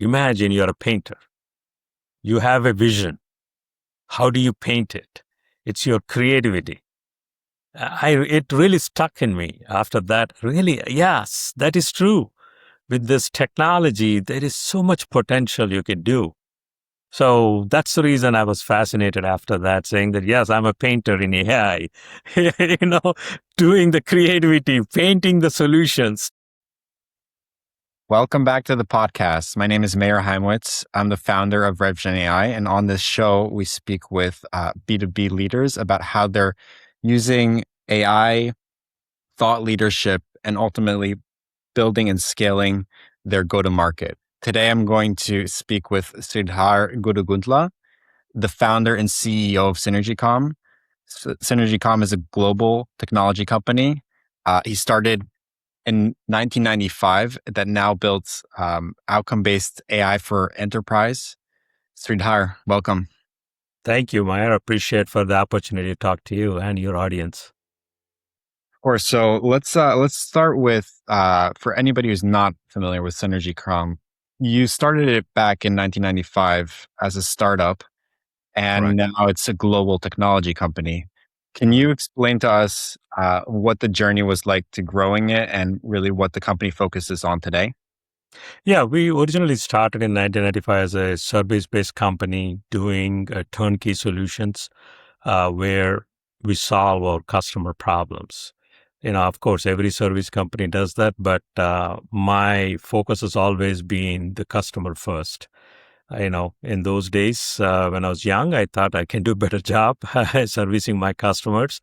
Imagine you're a painter. You have a vision. How do you paint it? It's your creativity. It really stuck in me after that. Really, yes, that is true. With this technology, there is so much potential you can do. So that's the reason I was fascinated after that, saying that, yes, I'm a painter in AI, doing the creativity, painting the solutions. Welcome back to the podcast. My name is Meir Heimwitz. I'm the founder of RevGen AI. And on this show, we speak with B2B leaders about how they're using AI, thought leadership, and ultimately building and scaling their go-to-market. Today, I'm going to speak with Sridhar Guruguntla, the founder and CEO of SynergyCom. SynergyCom is a global technology company. He started in 1995 that now builds outcome-based AI for enterprise. Sridhar, welcome. Thank you, Maya. I appreciate for the opportunity to talk to you and your audience. Of course. So let's start with for anybody who's not familiar with SynergyCom, you started it back in 1995 as a startup, and Correct. now it's a global technology company. Can you explain to us what the journey was like to growing it and really what the company focuses on today? Yeah, we originally started in 1995 as a service-based company doing turnkey solutions where we solve our customer problems. Of course, every service company does that, but my focus has always been the customer first. In those days when I was young, I thought I can do a better job servicing my customers.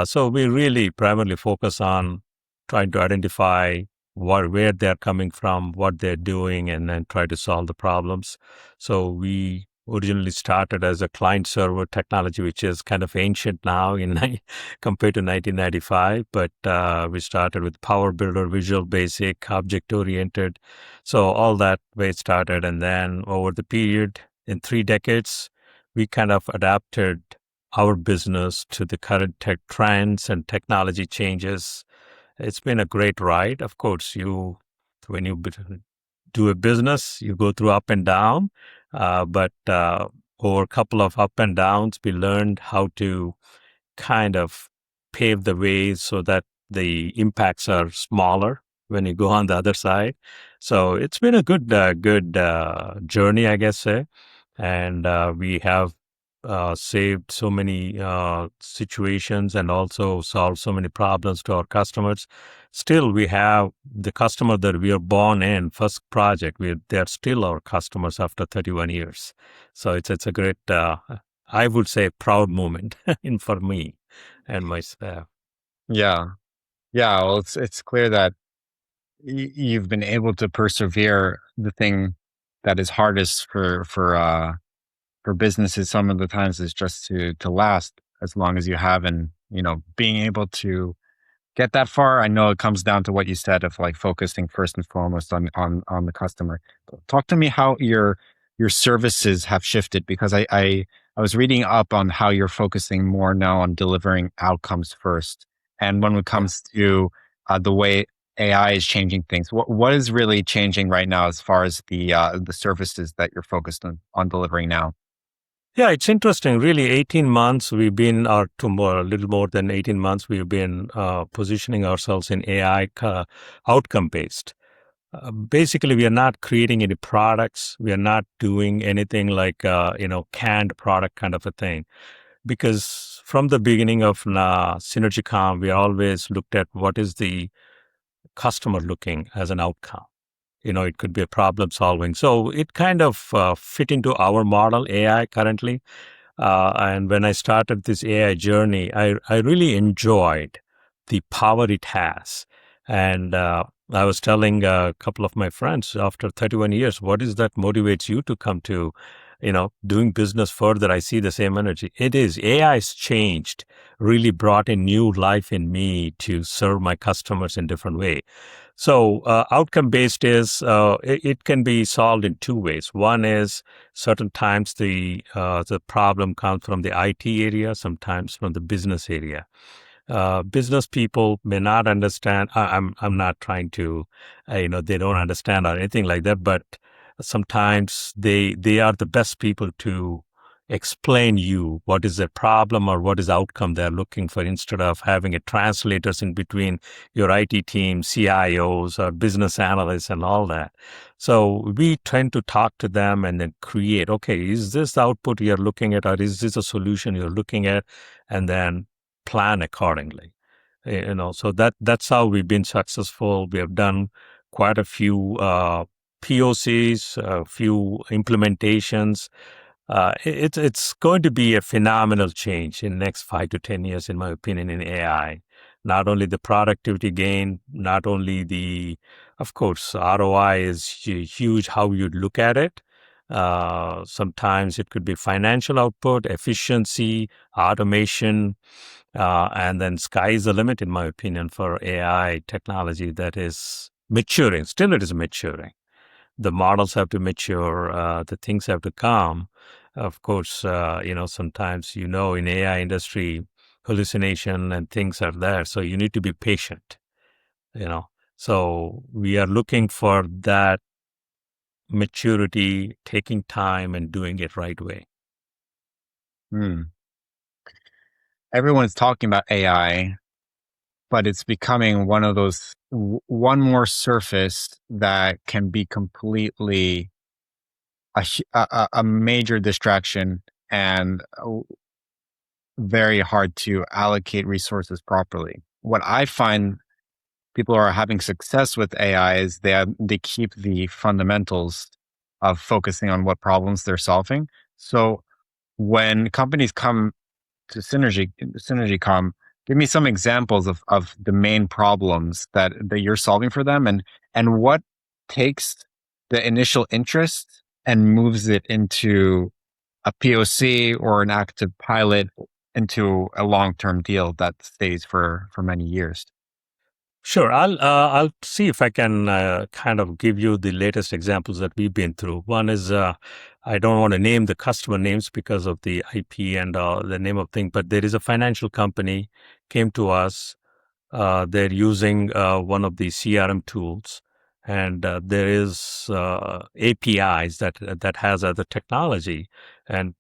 So we really primarily focus on trying to identify where they're coming from, what they're doing, and then try to solve the problems. So we originally started as a client server technology, which is kind of ancient now compared to 1995. But we started with Power Builder, Visual Basic, object oriented. So all that way it started. And then over the period in 3 decades, we kind of adapted our business to the current tech trends and technology changes. It's been a great ride. Of course, when you do a business, you go through up and down. But over a couple of up and downs, we learned how to kind of pave the way so that the impacts are smaller when you go on the other side. So it's been a good journey, I guess. And we have saved so many situations and also solved so many problems to our customers. Still, we have the customer that we are born in, first project, they're still our customers after 31 years. So it's a great, I would say, proud moment for me and my staff. Yeah. Yeah. Well, it's clear that you've been able to persevere. The thing that is hardest for businesses some of the times is just to last as long as you have, and being able to get that far. I know it comes down to what you said of like focusing first and foremost on the customer. Talk to me how your services have shifted, because I was reading up on how you're focusing more now on delivering outcomes first. And when it Yeah. comes to the way AI is changing things, what is really changing right now as far as the services that you're focused on delivering now? Yeah, it's interesting. Really, 18 months we've been, or a little more than 18 months, we've been positioning ourselves in AI outcome based. Basically, we are not creating any products. We are not doing anything like, canned product kind of a thing. Because from the beginning of SynergyCom, we always looked at what is the customer looking as an outcome. It could be a problem solving. So it kind of fit into our model, AI currently. And when I started this AI journey, I really enjoyed the power it has. And I was telling a couple of my friends after 31 years, what is that motivates you to come to, doing business further? I see the same energy. It is AI has changed, really brought a new life in me to serve my customers in different way. So outcome based is it can be solved in two ways. One is certain times the problem comes from the IT area, sometimes from the business area. Business people may not understand. I'm not trying to, they don't understand or anything like that. But Sometimes they are the best people to explain you what is their problem or what is the outcome they're looking for, instead of having a translators in between your IT team, CIOs or business analysts and all that. So we tend to talk to them and then create, okay, is this the output you're looking at, or is this a solution you're looking at? And then plan accordingly. So that's how we've been successful. We have done quite a few POCs, a few implementations. It's going to be a phenomenal change in the next 5 to 10 years, in my opinion, in AI. Not only the productivity gain, not only of course, ROI is huge, how you look at it. Sometimes it could be financial output, efficiency, automation, and then sky is the limit, in my opinion, for AI technology that is maturing. Still, it is maturing. The models have to mature, the things have to come. Of course, sometimes, in AI industry, hallucination and things are there. So you need to be patient, you know. So we are looking for that maturity, taking time and doing it right way. Everyone's talking about AI, but it's becoming one of those one more surface that can be completely a major distraction and very hard to allocate resources properly. What I find people are having success with AI is they keep the fundamentals of focusing on what problems they're solving. So when companies come to SynergyCom, give me some examples of the main problems that you're solving for them, and what takes the initial interest and moves it into a POC or an active pilot into a long-term deal that stays for many years. Sure, I'll see if I can kind of give you the latest examples that we've been through. One is, I don't want to name the customer names because of the IP and the name of thing, but there is a financial company came to us. They're using one of the CRM tools, and there is APIs that has other technology, and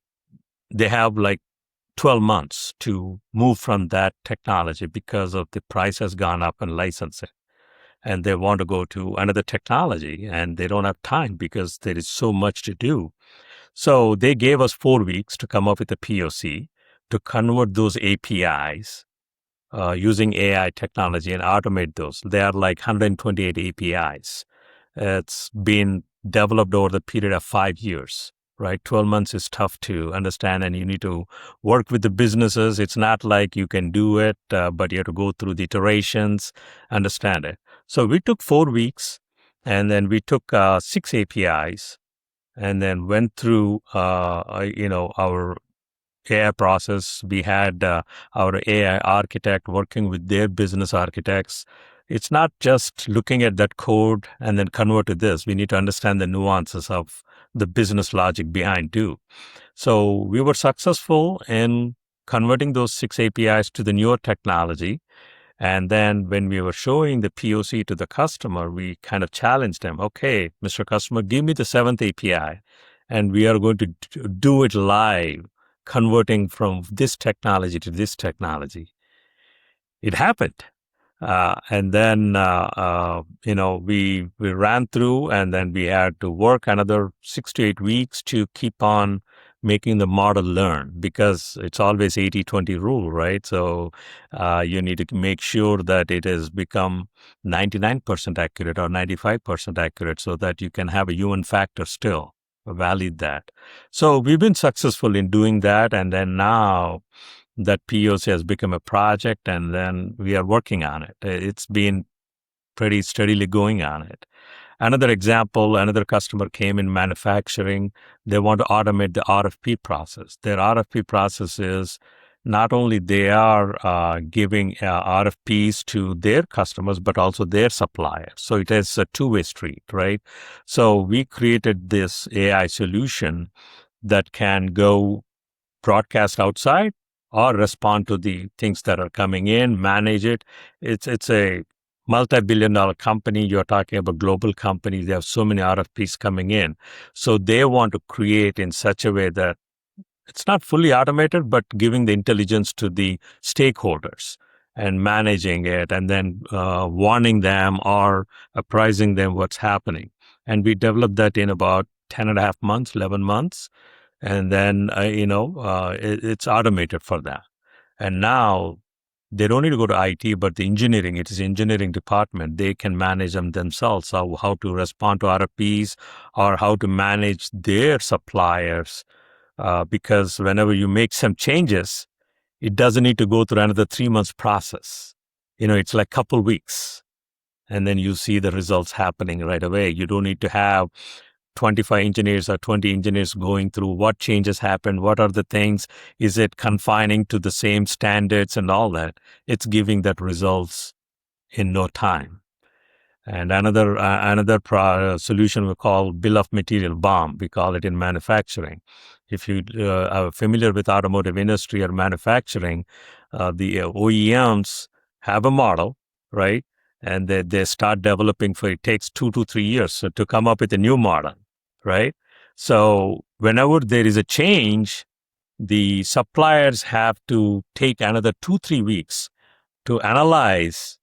they have like 12 months to move from that technology because of the price has gone up and licensing. And they want to go to another technology and they don't have time because there is so much to do. So they gave us 4 weeks to come up with a POC to convert those APIs using AI technology and automate those. There are like 128 APIs. It's been developed over the period of 5 years, right? 12 months is tough to understand, and you need to work with the businesses. It's not like you can do it, but you have to go through the iterations, understand it. So we took 4 weeks, and then we took 6 APIs, and then went through, our AI process. We had our AI architect working with their business architects. It's not just looking at that code and then convert to this. We need to understand the nuances of the business logic behind too. So we were successful in converting those 6 APIs to the newer technology. And then when we were showing the POC to the customer, we kind of challenged them. Okay, Mr. Customer, give me the 7th API, and we are going to do it live, converting from this technology to this technology. It happened. And then, we ran through, and then we had to work another 6 to 8 weeks to keep on making the model learn, because it's always 80-20 rule, right? So you need to make sure that it has become 99% accurate or 95% accurate so that you can have a human factor still validate that. So we've been successful in doing that. And then now that POC has become a project, and then we are working on it. It's been pretty steadily going on it. Another example, another customer came in manufacturing. They want to automate the RFP process. Their RFP process is not only they are giving RFPs to their customers, but also their suppliers. So it is a two-way street, right? So we created this AI solution that can go broadcast outside or respond to the things that are coming in, manage it. It's a multi-billion-dollar company. You're talking about global companies. They have so many RFPs coming in. So they want to create in such a way that it's not fully automated, but giving the intelligence to the stakeholders and managing it and then warning them or apprising them what's happening. And we developed that in about 10 and a half months, 11 months. And then, it's automated for them. And now they don't need to go to IT, but the engineering, it is engineering department. They can manage them themselves, how to respond to RFPs or how to manage their suppliers. Because whenever you make some changes, it doesn't need to go through another 3 months process. It's like a couple weeks. And then you see the results happening right away. You don't need to have 25 engineers or 20 engineers going through what changes happened, what are the things, is it confining to the same standards and all that. It's giving that results in no time. And another solution we call bill of material BOM. We call it in manufacturing. If you are familiar with automotive industry or manufacturing, the OEMs have a model, right? And they start developing it takes 2 to 3 years to come up with a new model, right? So whenever there is a change, the suppliers have to take another 2, 3 weeks to analyze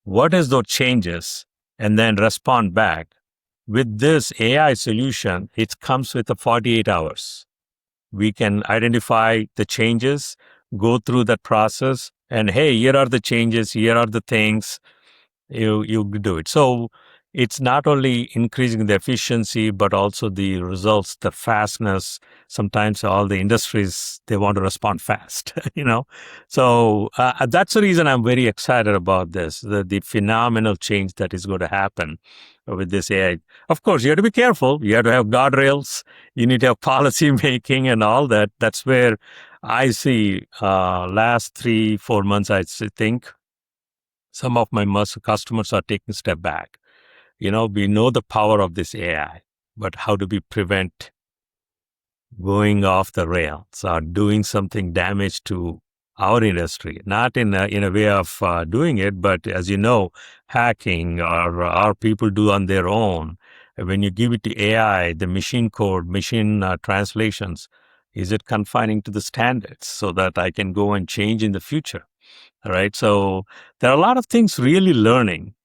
what is those changes and then respond back. With this AI solution, it comes with a 48 hours. We can identify the changes, go through that process, and hey, here are the changes, here are the things, you do it. So it's not only increasing the efficiency, but also the results, the fastness. Sometimes all the industries, they want to respond fast, So that's the reason I'm very excited about this, the phenomenal change that is going to happen with this AI. Of course, you have to be careful. You have to have guardrails. You need to have policy making and all that. That's where I see last 3, 4 months, I think some of my customers are taking a step back. We know the power of this AI, but how do we prevent going off the rails or doing something damage to our industry? Not in a way of doing it, but as you know, hacking or people do on their own. When you give it to AI, the machine code, machine translations, is it confining to the standards so that I can go and change in the future? All right. So there are a lot of things really learning.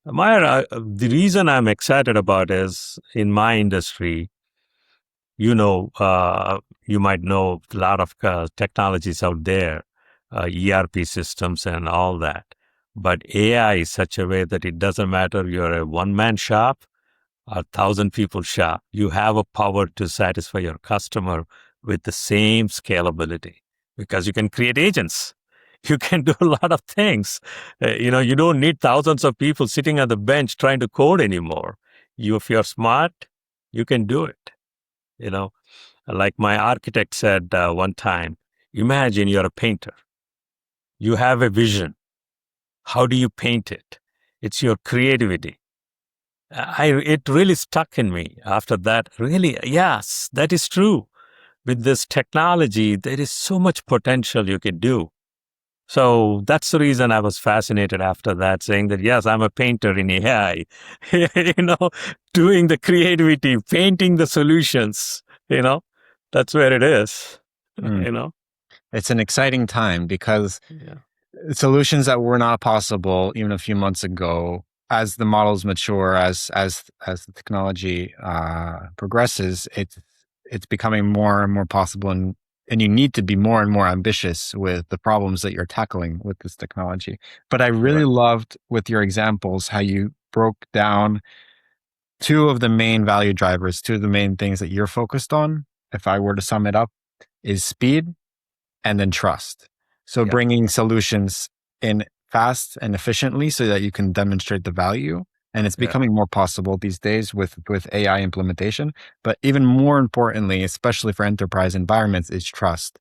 The reason I'm excited about is in my industry, you might know a lot of technologies out there, ERP systems and all that. But AI is such a way that it doesn't matter you're a one-man shop or 1,000 people shop. You have a power to satisfy your customer with the same scalability because you can create agents. You can do a lot of things. You don't need thousands of people sitting on the bench trying to code anymore. If you're smart, you can do it. Like my architect said one time, imagine you're a painter. You have a vision. How do you paint it? It's your creativity. It really stuck in me after that. Really, yes, that is true. With this technology, there is so much potential you can do. So that's the reason I was fascinated after that, saying that, yes, I'm a painter in AI, doing the creativity, painting the solutions, that's where it is, Mm. It's an exciting time because Yeah. solutions that were not possible even a few months ago, as the models mature, as the technology progresses, it's becoming more and more possible, and you need to be more and more ambitious with the problems that you're tackling with this technology. But I really Right. loved with your examples how you broke down two of the main value drivers, two of the main things that you're focused on. If I were to sum it up, is speed and then trust. So Yeah. bringing solutions in fast and efficiently so that you can demonstrate the value. And it's Yeah. becoming more possible these days with AI implementation. But even more importantly, especially for enterprise environments, is trust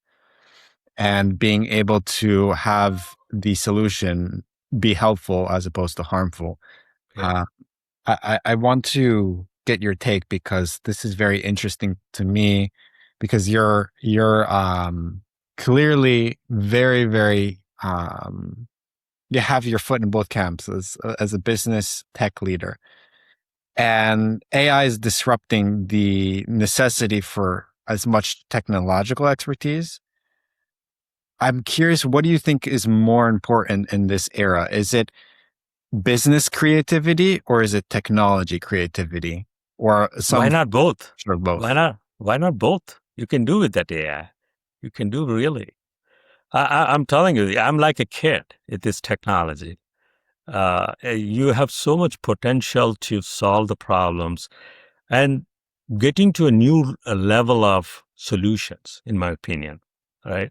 and being able to have the solution be helpful as opposed to harmful. Yeah. I want to get your take because this is very interesting to me because you're clearly very, very you have your foot in both camps as a business tech leader. And AI is disrupting the necessity for as much technological expertise. I'm curious, what do you think is more important in this era? Is it business creativity or is it technology creativity? Or Why some not both? sort of Why both? not? Why not both? You can do with that AI. You can do really. I'm telling you, I'm like a kid at this technology. You have so much potential to solve the problems and getting to a new level of solutions, in my opinion, right?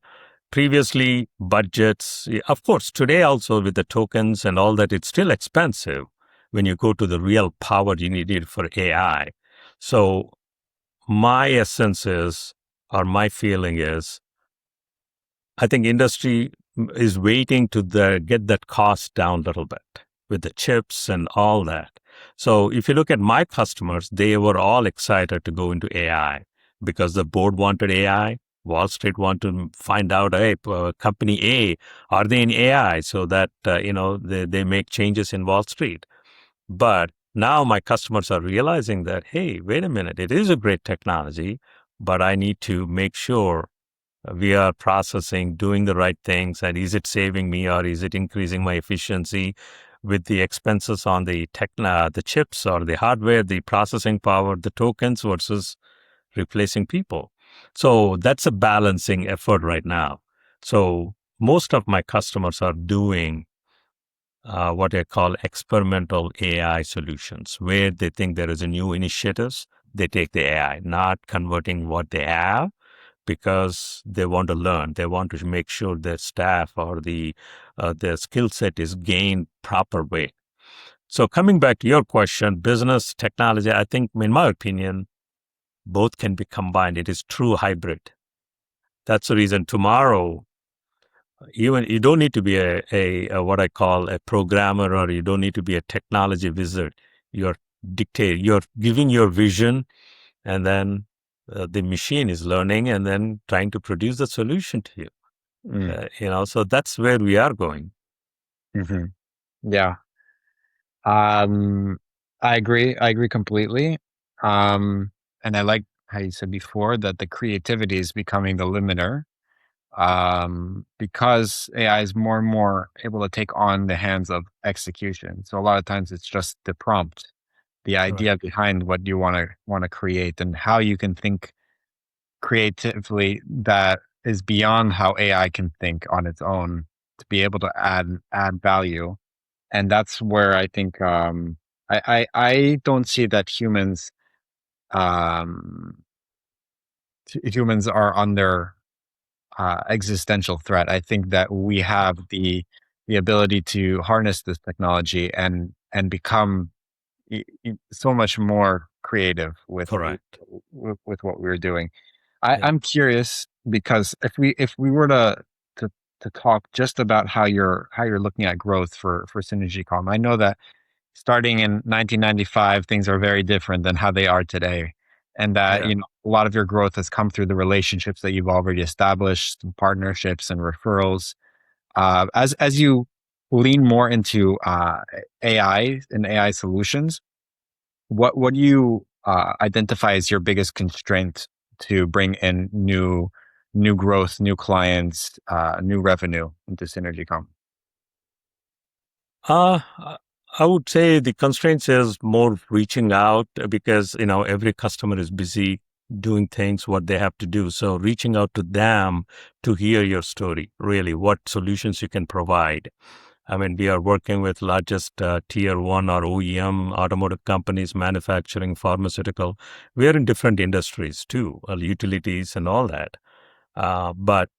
Previously, budgets, of course, today also with the tokens and all that, it's still expensive when you go to the real power you needed for AI. So my essence is, or my feeling is, I think industry is waiting to get that cost down a little bit with the chips and all that. So if you look at my customers, they were all excited to go into AI because the board wanted AI. Wall Street wanted to find out, hey, company A, are they in AI so that, they make changes in Wall Street. But now my customers are realizing that, hey, wait a minute, it is a great technology, but I need to make sure we are processing, doing the right things, and is it saving me or is it increasing my efficiency with the expenses on the chips or the hardware, the processing power, the tokens versus replacing people. So that's a balancing effort right now. So most of my customers are doing what I call experimental AI solutions, where they think there is a new initiatives, they take the AI, not converting what they have because they want to learn. They want to make sure their staff or their skill set is gained proper way. So coming back to your question, business technology, I think, in my opinion, both can be combined. It is true hybrid. That's the reason tomorrow, even you don't need to be a what I call a programmer, or you don't need to be a technology wizard. You're giving your vision, and then the machine is learning and then trying to produce the solution to you. Mm, So that's where we are going. hmm. Yeah. Um, I agree. I agree completely. And I like how you said before that the creativity is becoming the limiter, because AI is more and more able to take on the hands of execution. So a lot of times it's just the prompt, the Right. idea behind what you want to create, and how you can think creatively that is beyond how AI can think on its own to be able to add value. And that's where I think I don't see that um, humans are under existential threat. I think that we have the ability to harness this technology and become so much more creative Correct. with what we're doing. Yeah. I'm curious because if we were to to talk just about how you're looking at growth for Synergy.com, I know that starting in 1995, things are very different than how they are today. And that, Yeah. a lot of your growth has come through the relationships that you've already established, some partnerships and referrals. As you lean more into AI and AI solutions, what do you identify as your biggest constraint to bring in new growth, new clients, new revenue into Synergy.com? I would say the constraints is more reaching out because, every customer is busy doing things what they have to do. So reaching out to them to hear your story, really, what solutions you can provide. I mean, we are working with largest tier one or OEM automotive companies, manufacturing, pharmaceutical. We are in different industries too, utilities and all that. But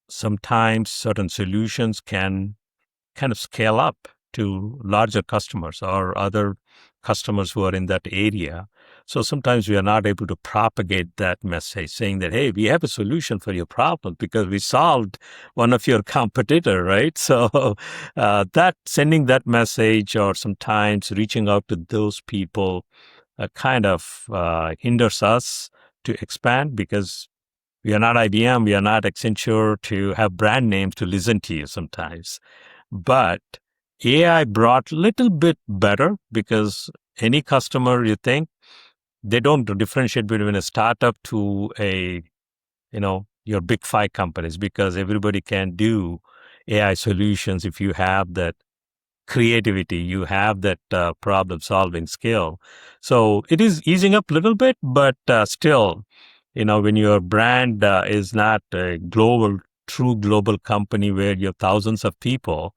sometimes certain solutions can kind of scale up to larger customers or other customers who are in that area. So sometimes we are not able to propagate that message saying that, hey, we have a solution for your problem because we solved one of your competitor, right? So that sending that message or sometimes reaching out to those people kind of hinders us to expand because we are not IBM, we are not Accenture to have brand names to listen to you sometimes. But AI brought little bit better because any customer you think they don't differentiate between a startup to a your big five companies because everybody can do AI solutions if you have that creativity, you have that problem solving skill. So it is easing up a little bit, but still, when your brand is not a true global company where you have thousands of people,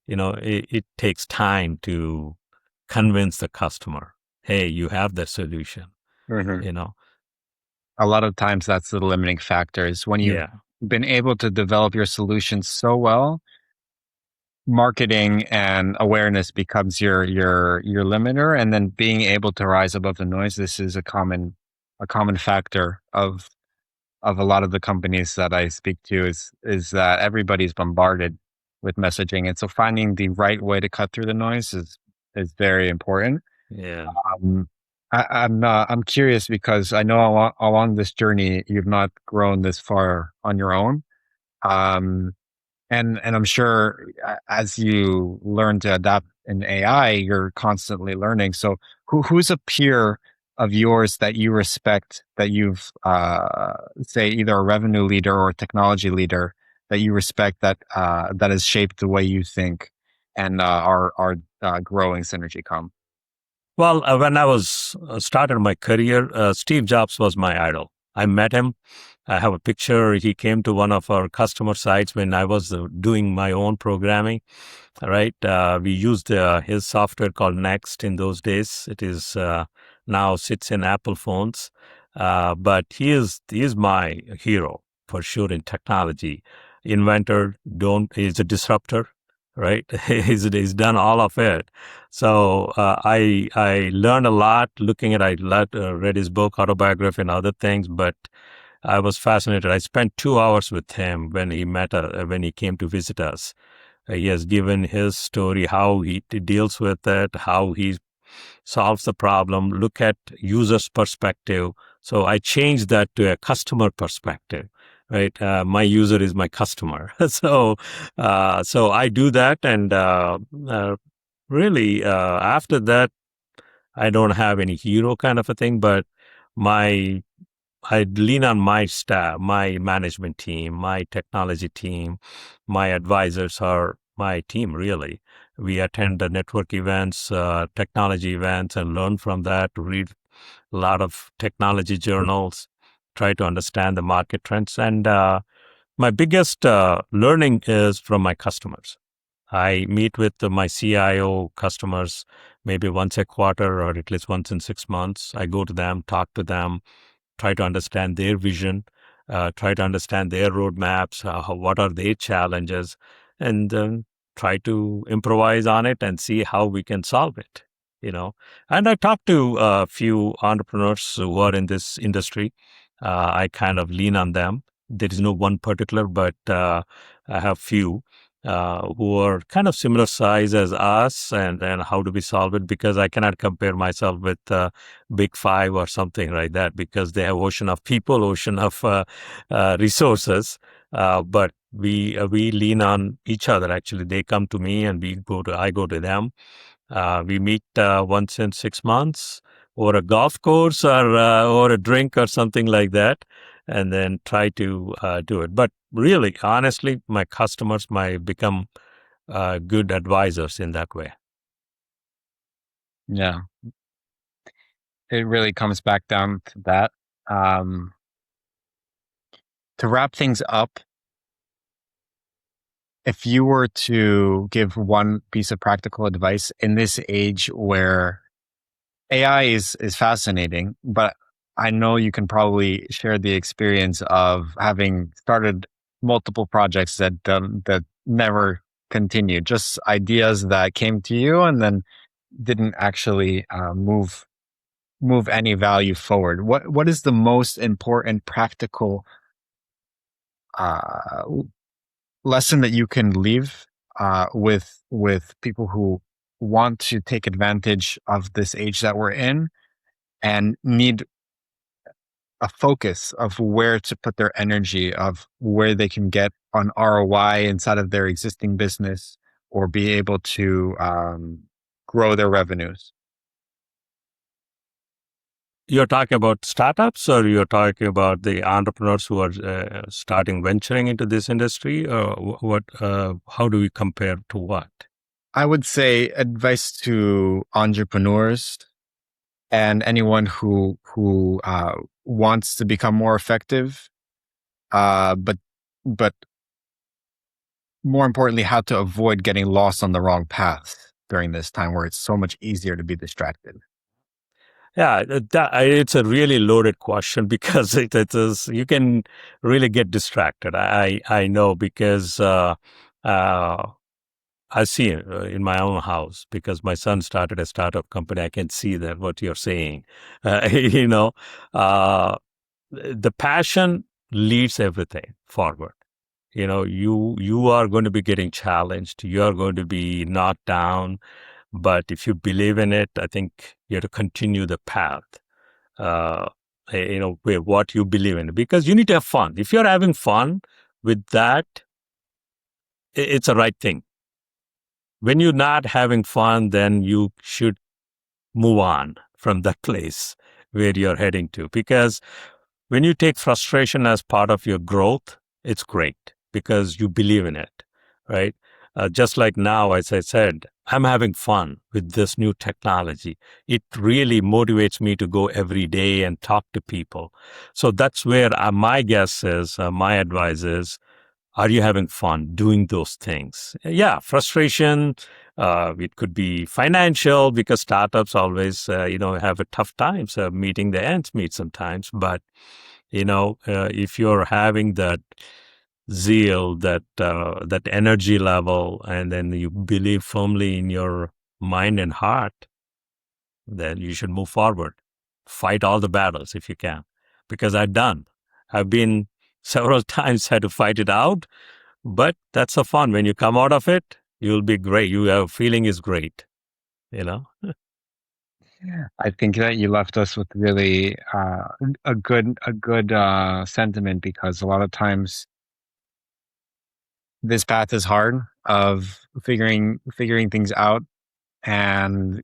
it takes time to convince the customer, hey, you have the solution, Mhm. you know? A lot of times that's the limiting factor is when you've Yeah. been able to develop your solution so well, marketing and awareness becomes your limiter, and then being able to rise above the noise. This is a common factor of a lot of the companies that I speak to is that everybody's bombarded with messaging, and so finding the right way to cut through the noise is very important. Yeah. um, I'm curious because I know along this journey you've not grown this far on your own. um, and I'm sure as you learn to adapt in AI, you're constantly learning. So who's a peer of yours that you respect, that you've say either a revenue leader or a technology leader that you respect, that has shaped the way you think and are growing SynergyCom? Well, when I was started my career, Steve Jobs was my idol. I met him. I have a picture. He came to one of our customer sites when I was doing my own programming. Right, we used his software called Next in those days. It is now sits in Apple phones, but he is my hero for sure in technology. Inventor, don't he's a disruptor, right? He's done all of it. So I learned a lot looking at read his book, autobiography, and other things. But I was fascinated. I spent 2 hours with him when he came to visit us. He has given his story, how he deals with it, how he solves the problem, look at user's perspective. So I changed that to a customer perspective, right? My user is my customer. So I do that. And really, after that, I don't have any hero kind of a thing, but my I lean on my staff, my management team, my technology team, my advisors are my team, really. We attend the network events, technology events, and learn from that, read a lot of technology journals, try to understand the market trends. And my biggest learning is from my customers. I meet with my CIO customers maybe once a quarter or at least once in 6 months. I go to them, talk to them, try to understand their vision, try to understand their roadmaps, what are their challenges, and then try to improvise on it and see how we can solve it. And I talk to a few entrepreneurs who are in this industry. I kind of lean on them. There is no one particular, but I have few who are kind of similar size as us, and how do we solve it? Because I cannot compare myself with Big Five or something like that because they have ocean of people, ocean of resources. But we lean on each other. Actually, they come to me and I go to them. We meet once in 6 months or a golf course or a drink or something like that, and then try to do it. But really, honestly, my customers might become good advisors in that way. Yeah, it really comes back down to that. Um, to wrap things up, if you were to give one piece of practical advice in this age where AI is fascinating, but I know you can probably share the experience of having started multiple projects that never continued, just ideas that came to you and then didn't actually move any value forward. What is the most important practical uh, lesson that you can leave with people who want to take advantage of this age that we're in and need a focus of where to put their energy, of where they can get on ROI inside of their existing business? or be able to grow their revenues. You're talking about startups, or you're talking about the entrepreneurs who are venturing into this industry? Or what? How do we compare to what? I would say advice to entrepreneurs and anyone who wants to become more effective, but but more importantly, how to avoid getting lost on the wrong path during this time where it's so much easier to be distracted. Yeah, it's a really loaded question because it is you can really get distracted. I know because uh, I see it in my own house because my son started a startup company. I can see that what you're saying. You know, uh, the passion leads everything forward. You know, you are going to be getting challenged. You are going to be knocked down. But if you believe in it, I think you have to continue the path. Uh, with what you believe in, because you need to have fun. If you're having fun with that, it's a right thing. When you're not having fun, then you should move on from that place where you're heading to. Because when you take frustration as part of your growth, it's great because you believe in it, right? Just like now, as I said, I'm having fun with this new technology. It really motivates me to go every day and talk to people. So that's where my guess is, my advice is, are you having fun doing those things? Yeah, frustration. It could be financial because startups always, have a tough time meeting the ends meet sometimes. But if you're having that zeal, that energy level, and then you believe firmly in your mind and heart, then you should move forward. Fight all the battles if you can, because I've been several times had to fight it out, but that's the fun. When you come out of it, you'll be great. Your feeling is great, you know? I think that you left us with really a good sentiment, because a lot of times this path is hard of figuring things out and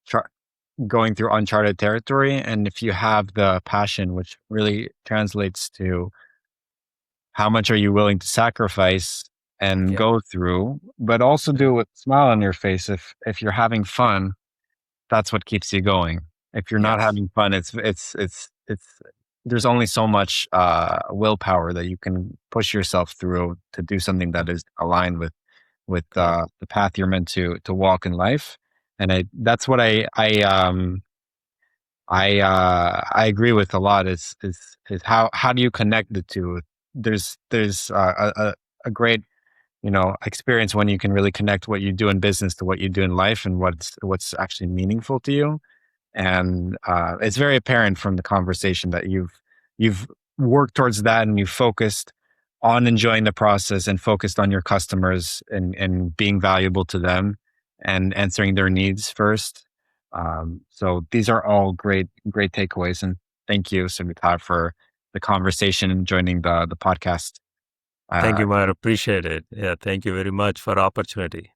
tr- going through uncharted territory. And if you have the passion, which really translates to how much are you willing to sacrifice and Yeah. go through, but also do it with a smile on your face. If you're having fun, that's what keeps you going. If you're not Yes. having fun, it's there's only so much willpower that you can push yourself through to do something that is aligned with Correct. the path you're meant to walk in life. And that's what I agree with a lot. Is how do you connect the two? There's a great experience when you can really connect what you do in business to what you do in life, and what's actually meaningful to you. And it's very apparent from the conversation that you've worked towards that, and you've focused on enjoying the process and focused on your customers and being valuable to them and answering their needs first. So these are all great takeaways, and thank you, Sumitar, for the conversation and joining the podcast. Thank Uh, you, Mar. Appreciate it. Yeah, thank you very much for the opportunity.